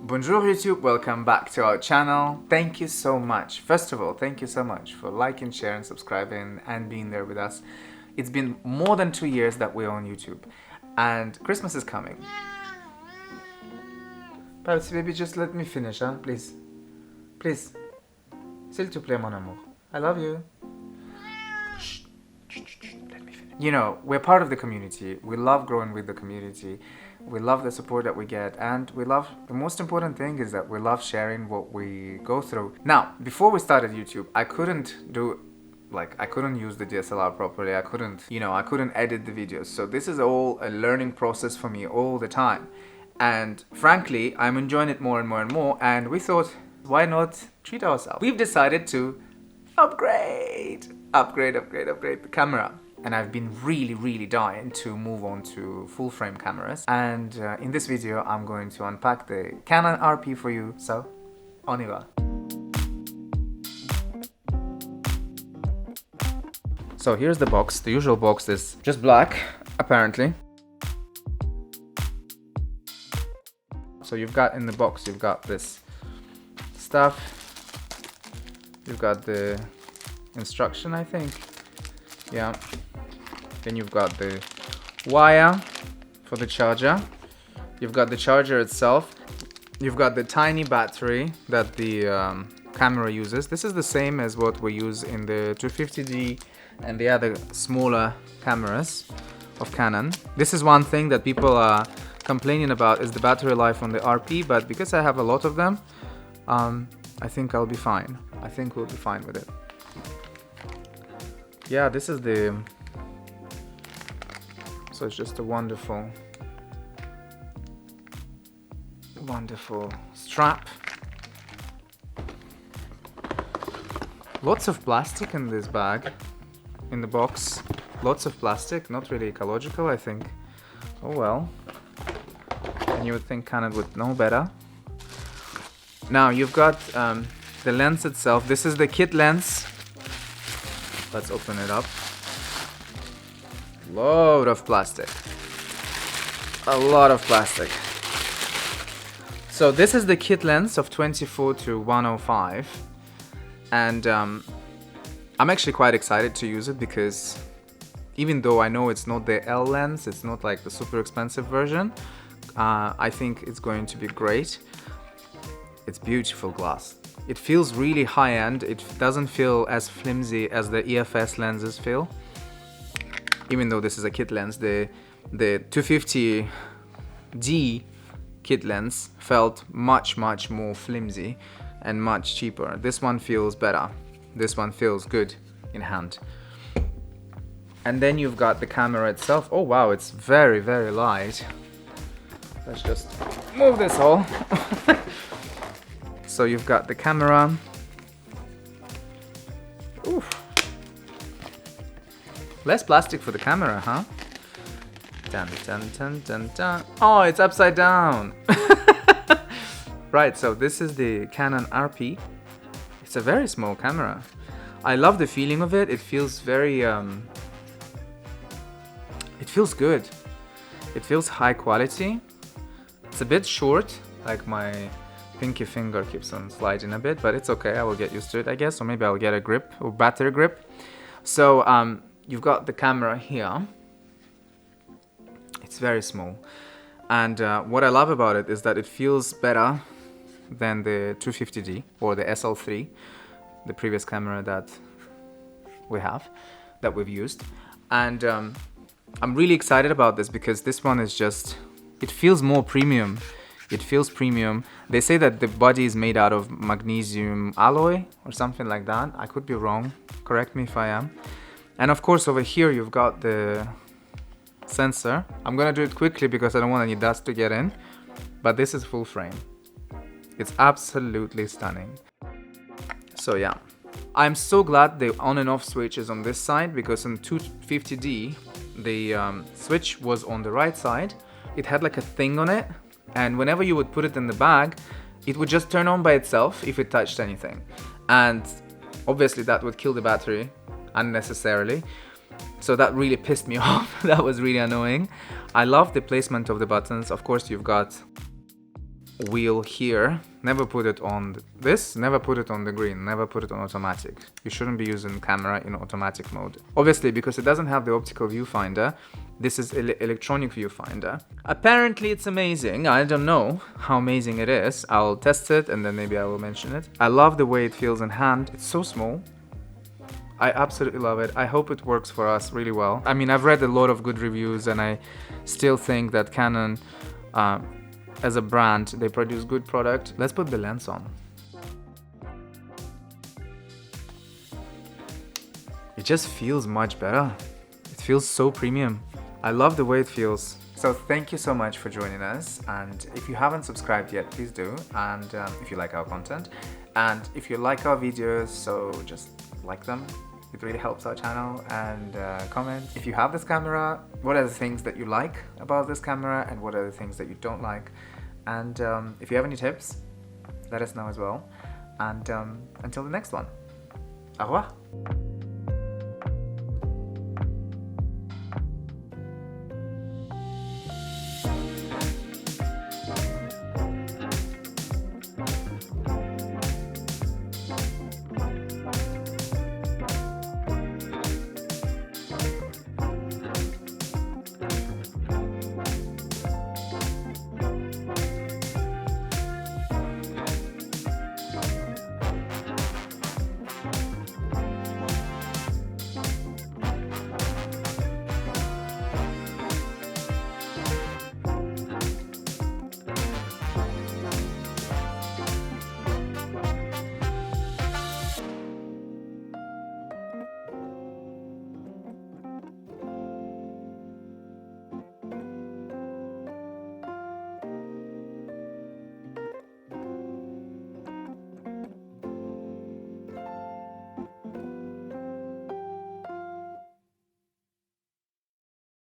Bonjour YouTube, welcome back to our channel. Thank you so much. First of all, thank you so much for liking, sharing, subscribing and being there with us. It's been more than 2 years that we're on YouTube and Christmas is coming. Perhaps baby, just let me finish, huh? Please. Please. S'il te plaît, mon amour. I love you. Shh. Let me finish. You know, we're part of the community. We love growing with the community. We love the support that we get, and we love, the most important thing is that we love sharing what we go through. Now, before we started YouTube, I couldn't use the DSLR properly. I couldn't edit the videos. So this is all a learning process for me all the time. And frankly, I'm enjoying it more and more and more. And we thought, why not treat ourselves? We've decided to upgrade the camera. And I've been really dying to move on to full frame cameras. And in this video, I'm going to unpack the Canon RP for you. So, on y va. So here's the box. The usual box is just black, apparently. So you've got in the box, you've got this stuff. You've got the instruction, I think. Yeah. Then you've got the wire for the charger. You've got the charger itself. You've got the tiny battery that the camera uses. This is the same as what we use in the 250D and the other smaller cameras of Canon. This is one thing that people are complaining about, is the battery life on the RP, but because I have a lot of them, I think I'll be fine. I think we'll be fine with it. Yeah, this is the... So it's just a wonderful strap. Lots of plastic in this bag, in the box. Lots of plastic, not really ecological, I think. Oh well. And you would think Canon would know better. Now you've got the lens itself. This is the kit lens. Let's open it up. Load of plastic. A lot of plastic. So this is the kit lens of 24 to 105. And I'm actually quite excited to use it because even though I know it's not the L lens, it's not like the super expensive version, I think it's going to be great. It's beautiful glass. It feels really high-end. It doesn't feel as flimsy as the EFS lenses feel. Even though this is a kit lens, the 250D kit lens felt much more flimsy and much cheaper. This one feels better. This one feels good in hand. And then you've got the camera itself. Oh wow, it's very light. Let's just move this all. So you've got the camera. Oof. Less plastic for the camera, huh? Dun. Oh, it's upside down. Right, so this is the Canon RP. It's a very small camera. I love the feeling of it. It feels very... it feels good. It feels high quality. It's a bit short, like my pinky finger keeps on sliding a bit, but it's okay. I will get used to it, I guess, or maybe I'll get a grip or better grip. So you've got the camera here. It's very small, and what I love about it is that it feels better than the 250D or the SL3, the previous camera that we've used, and I'm really excited about this because this one is just, it feels more premium. It feels premium. They say that the body is made out of magnesium alloy or something like that. I could be wrong. Correct me if I am. And of course over here you've got the sensor. I'm gonna do it quickly because I don't want any dust to get in. But this is full frame. It's absolutely stunning. So yeah. I'm so glad the on and off switch is on this side because in 250D the switch was on the right side. It had like a thing on it. And whenever you would put it in the bag, it would just turn on by itself if it touched anything. And obviously that would kill the battery unnecessarily. So that really pissed me off. That was really annoying. I love the placement of the buttons. Of course, you've got wheel here, never put it on this, never put it on the green, never put it on automatic. You shouldn't be using camera in automatic mode. Obviously, because it doesn't have the optical viewfinder, this is electronic viewfinder. Apparently it's amazing. I don't know how amazing it is. I'll test it and then maybe I will mention it. I love the way it feels in hand. It's so small. I absolutely love it. I hope it works for us really well. I mean, I've read a lot of good reviews and I still think that Canon, as a brand, they produce good product. Let's put the lens on. It just feels much better. It feels so premium. I love the way it feels. So thank you so much for joining us, and if you haven't subscribed yet, please do, and if you like our content, and if you like our videos, so just like them. It really helps our channel, and comment. If you have this camera, what are the things that you like about this camera and what are the things that you don't like? And if you have any tips, let us know as well. And until the next one, au revoir.